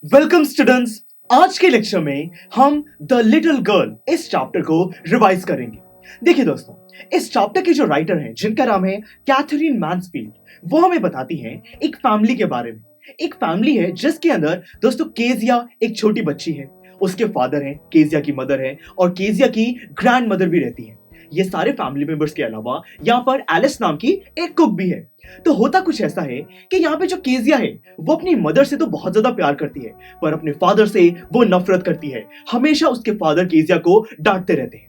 Welcome students. आज के lecture में हम द लिटिल गर्ल इस चैप्टर को रिवाइज करेंगे। देखिए दोस्तों, इस चैप्टर के जो राइटर हैं जिनका नाम है कैथरीन मैन्सफील्ड, वो हमें बताती हैं एक फैमिली के बारे में। एक फैमिली है जिसके अंदर दोस्तों केजिया एक छोटी बच्ची है, उसके फादर हैं, केजिया की मदर है और केजिया की ग्रैंड मदर भी रहती है। ये सारे फैमिली मेंबर्स के अलावा यहाँ पर एलिस नाम की एक कुक भी है। तो होता कुछ ऐसा है कि यहाँ पे जो केजिया है वो अपनी मदर से तो बहुत ज्यादा प्यार करती है, पर अपने फादर से वो नफरत करती है। हमेशा उसके फादर केजिया को डांटते रहते हैं।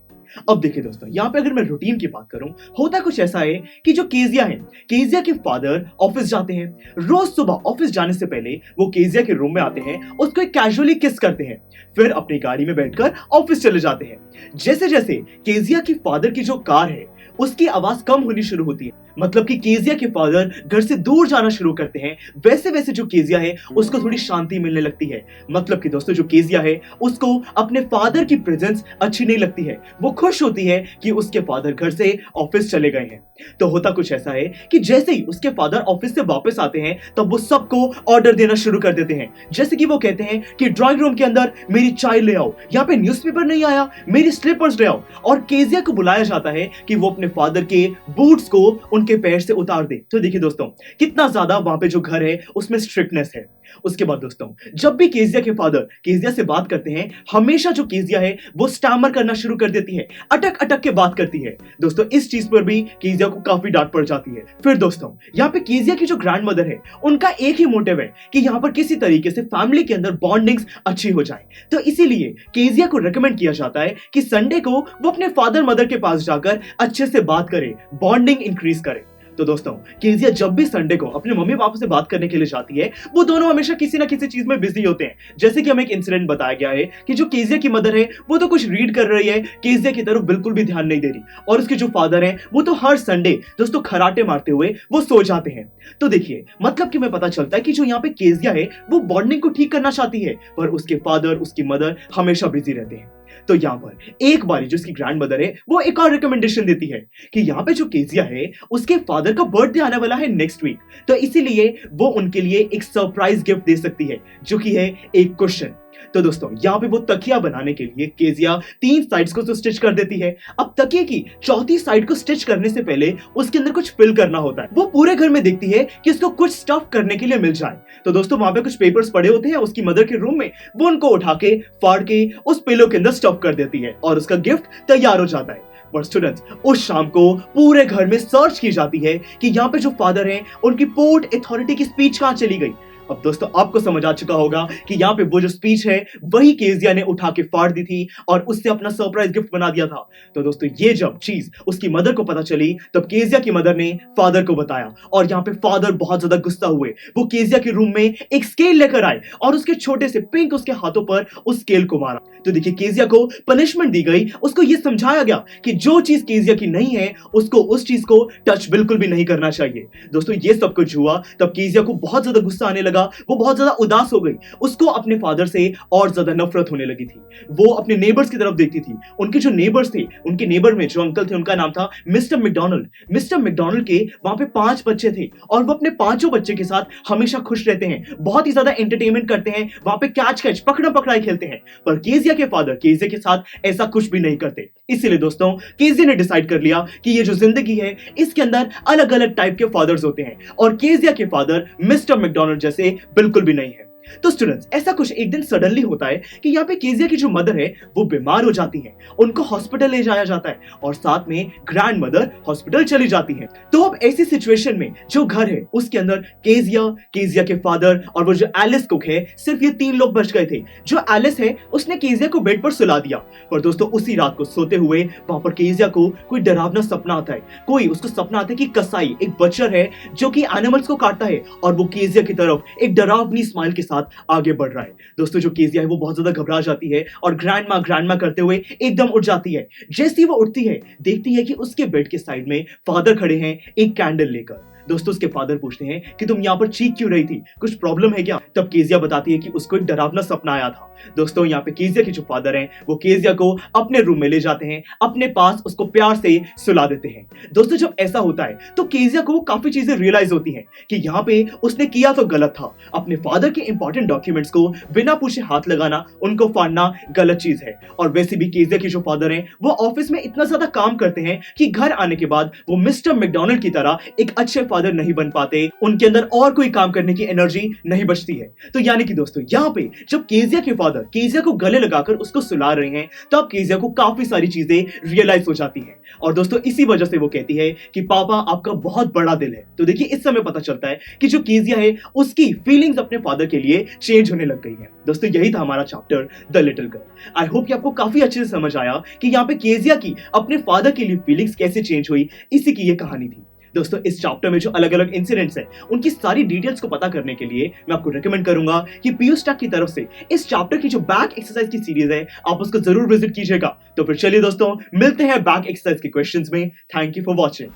अब देखिए दोस्तों, यहाँ पे अगर मैं रूटीन की बात करूं, होता कुछ ऐसा है कि जो केजिया है, केजिया के फादर ऑफिस जाते हैं। रोज सुबह ऑफिस जाने से पहले वो केजिया के रूम में आते हैं, उसको एक कैजुअली किस करते हैं, फिर अपनी गाड़ी में बैठकर ऑफिस चले जाते हैं। जैसे जैसे केजिया की फादर की जो कार है उसकी आवाज कम होनी शुरू होती है, मतलब कि केजिया के फादर घर से दूर जाना शुरू करते हैं, वैसे वैसे जो केजिया है उसको थोड़ी शांति मिलने लगती है। मतलब कि दोस्तों जो केजिया है उसको अपने फादर की प्रेजेंस अच्छी नहीं लगती है। वो खुश होती है कि उसके फादर घर से ऑफिस चले गए हैं। तो होता कुछ ऐसा है कि जैसे ही उसके फादर ऑफिस से वापस आते हैं तब वो सबको ऑर्डर देना शुरू कर देते हैं। जैसे कि वो कहते हैं कि ड्राइंग रूम के अंदर मेरी चाय ले आओ, यहाँ पे न्यूज़पेपर नहीं आया, मेरी स्लीपर्स ले आओ। और केजिया को बुलाया जाता है कि वो अपने फादर के बूट्स को उनके पैर से उतार दे। तो देखिए दोस्तों, कितना ज्यादा वहां पे जो घर है उसमें स्ट्रिक्टनेस है। उसके बाद दोस्तों, जब भी केजिया के फादर केजिया से बात करते हैं, हमेशा जो केजिया है वो स्टैमर करना शुरू कर देती है, अटक अटक के बात करती है। दोस्तों इस चीज पर भी केजिया को काफी डांट पड़ जाती है। फिर दोस्तों यहाँ पे केजिया की जो ग्रैंड मदर है उनका एक ही मोटिव है कि यहाँ पर किसी तरीके से फैमिली के अंदर बॉन्डिंग्स अच्छी हो जाए। तो इसीलिए केजिया को रिकमेंड किया जाता है कि संडे को वो अपने फादर मदर के पास जाकर अच्छे से बात करे, बॉन्डिंग इंक्रीज करे। तो दोस्तों केजिया जब भी संडे को अपने मम्मी पापा से बात करने के लिए जाती है, वो दोनों हमेशा किसी ना किसी चीज में बिजी होते हैं। जैसे कि हमें एक इंसिडेंट बताया गया है कि जो केजिया की मदर है वो तो कुछ रीड कर रही है, केजिया की तरफ बिल्कुल भी ध्यान नहीं दे रही, और उसके जो फादर है वो तो हर संडे दोस्तों खराटे मारते हुए वो सो जाते हैं। तो देखिए मतलब कि हमें पता चलता है कि जो यहाँ पे केजिया है वो बॉन्डिंग को ठीक करना चाहती है, पर उसके फादर उसकी मदर हमेशा बिजी रहते हैं। तो यहाँ पर एक बारी जो उसकी ग्रैंड मदर है वो एक और रिकमेंडेशन देती है कि यहाँ पे जो केजिया है उसके फादर का बर्थडे आने वाला है नेक्स्ट वीक, तो इसीलिए वो उनके लिए एक सरप्राइज गिफ्ट दे सकती है, जो कि है एक क्वेश्चन। तो दोस्तों यहाँ पे वो तकिया बनाने के लिए केजिया 3 साइड्स को तो स्टिच कर देती है। अब तकिए की चौथी साइड को स्टिच करने से पहले उसके अंदर कुछ फिल करना होता है। वो पूरे घर में देखती है कि उसको कुछ स्टफ करने के लिए मिल जाए। तो दोस्तों वहां पे कुछ पेपर्स पड़े होते हैं उसकी मदर के रूम में, वो उनको उठा के फाड़ के उस पिलो के अंदर स्टफ कर देती है और उसका गिफ्ट तैयार हो जाता है। पर स्टूडेंट्स उस शाम को पूरे घर में सर्च की जाती है कि यहाँ पे जो फादर हैं उनकी पोर्ट अथॉरिटी की स्पीच कहाँ चली गई। अब दोस्तों आपको समझ आ चुका होगा कि यहाँ पे वो जो स्पीच है वही केजिया ने उठा के फाड़ दी थी और उससे अपना सरप्राइज गिफ्ट बना दिया था। तो दोस्तों ये जब चीज उसकी मदर को पता चली तब केजिया की मदर ने फादर को बताया, और यहाँ पे फादर बहुत ज्यादा गुस्सा हुए। वो केजिया के रूम में एक स्केल लेकर आए और उसके छोटे से पिंक उसके हाथों पर उस स्केल को मारा। तो देखिए केजिया को पनिशमेंट दी गई, उसको ये समझाया गया कि जो चीज केजिया की नहीं है उसको उस चीज को टच बिल्कुल भी नहीं करना चाहिए। दोस्तों ये सब कुछ हुआ तब केजिया को बहुत ज्यादा गुस्सा आने लगा, वो बहुत ज्यादा उदास हो गई, उसको अपने फादर से और ज्यादा नफरत होने लगी थी। वो अपने नेबर्स की तरफ देखती थी। उनके जो नेबर्स थे, उनके नेबर में जो अंकल थे उनका नाम था मिस्टर मैकडॉनल्ड। मिस्टर मैकडॉनल्ड के वहां पे 5 बच्चे थे और वो अपने पांचों बच्चे के साथ हमेशा खुश रहते हैं, बहुत ही ज्यादा एंटरटेनमेंट करते हैं, वहां पे कैच कैच पकड़ा पकड़ाई खेलते हैं। पर केजिया के फादर केजिया के साथ ऐसा कुछ भी नहीं करते। इसीलिए दोस्तों केजिया ने डिसाइड कर लिया कि ये जो जिंदगी है इसके अंदर अलग अलग टाइप के फादर्स होते हैं, और केजिया के फादर मिस्टर मैकडॉनल्ड जैसे बिल्कुल भी नहीं है। तो स्टूडेंट्स ऐसा कुछ एक दिन सडनली होता है कि यहाँ पे केजिया की जो मदर है वो बीमार हो जाती है, उनको हॉस्पिटल ले जाया जाता है और साथ में ग्रैंड मदर हॉस्पिटल चली जाती है। तो अब ऐसी सिचुएशन में जो घर है उसके अंदर केजिया, केजिया के फादर और वो जो एलिस कुक है, सिर्फ ये 3 लोग बच गए थे। जो एलिस है उसने केजिया को बेड पर सुला दिया, पर दोस्तों उसी रात को सोते हुए वहां पर केजिया को कोई डरावना सपना आता है। कोई उसको सपना आता है कि कसाई एक बचर है जो कि एनिमल्स को काटता है और वो केजिया की तरफ एक डरावनी स्माइल के साथ आगे बढ़ रहा है। दोस्तों जो केजिया है वो बहुत ज्यादा घबरा जाती है और ग्रैंडमा करते हुए एकदम उठ जाती है। जैसे ही वो उठती है देखती है कि उसके बेड के साइड में फादर खड़े हैं एक कैंडल लेकर। दोस्तों उसके फादर पूछते हैं कि तुम यहाँ पर चीख क्यों रही थी, कुछ प्रॉब्लम है क्या? तब केजिया बताती है कि उसको एक डरावना सपना आया था। दोस्तों यहाँ पे केजिया के जो फादर हैं वो केजिया को अपने रूम में ले जाते हैं, अपने पास उसको प्यार से सुला देते हैं। दोस्तों जब ऐसा होता है तो केजिया को काफी चीजें रियलाइज होती हैं कि यहाँ पे उसने किया तो गलत था। अपने फादर के इंपॉर्टेंट डॉक्यूमेंट्स को बिना पूछे हाथ लगाना, उनको फाड़ना गलत चीज है। और वैसे भी केजिया के जो फादर हैं वो ऑफिस में इतना ज्यादा काम करते हैं कि घर आने के बाद वो मिस्टर मैकडॉनल्ड की तरह एक अच्छे फादर नहीं बन पाते, उनके अंदर और कोई काम करने की एनर्जी नहीं बचती है। तो यानी कि दोस्तों यहाँ पे जब केजिया के फादर केजिया को गले लगाकर उसको सुला रहे हैं तब तो केजिया को काफी सारी चीजें रियलाइज हो जाती हैं। और दोस्तों इसी वजह से वो कहती है कि पापा आपका बहुत बड़ा दिल है। तो देखिए इस समय पता चलता है कि जो केजिया है उसकी फीलिंग्स अपने फादर के लिए चेंज होने लग गई है। दोस्तों यही था हमारा chapter the little girl. I hope कि आपको काफी अच्छे से समझ आया कि यहाँ पे केजिया की अपने फादर के लिए फीलिंग्स कैसे चेंज हुई, इसी की ये कहानी थी। दोस्तों इस चैप्टर में जो अलग अलग इंसिडेंट्स हैं उनकी सारी डिटेल्स को पता करने के लिए मैं आपको रिकमेंड करूंगा कि पीयूष टेक की तरफ से इस चैप्टर की जो बैक एक्सरसाइज की सीरीज है आप उसको जरूर विजिट कीजिएगा। तो फिर चलिए दोस्तों मिलते हैं बैक एक्सरसाइज के क्वेश्चंस में। Thank you for watching.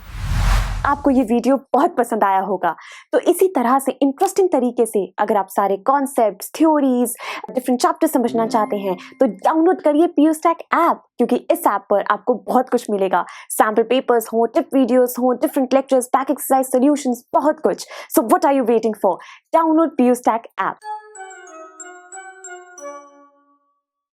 आपको ये वीडियो बहुत पसंद आया होगा, तो इसी तरह से इंटरेस्टिंग तरीके से अगर आप सारे कॉन्सेप्ट्स, थ्योरीज, डिफरेंट चैप्टर समझना चाहते हैं तो डाउनलोड करिए पीयूष टेक ऐप, क्योंकि इस ऐप पर आपको बहुत कुछ मिलेगा। सैम्पल पेपर्स हो, टिप वीडियोस हो, different lectures, back exercise, solutions, बहुत कुछ। So what are you waiting for? Download Piyush tech app.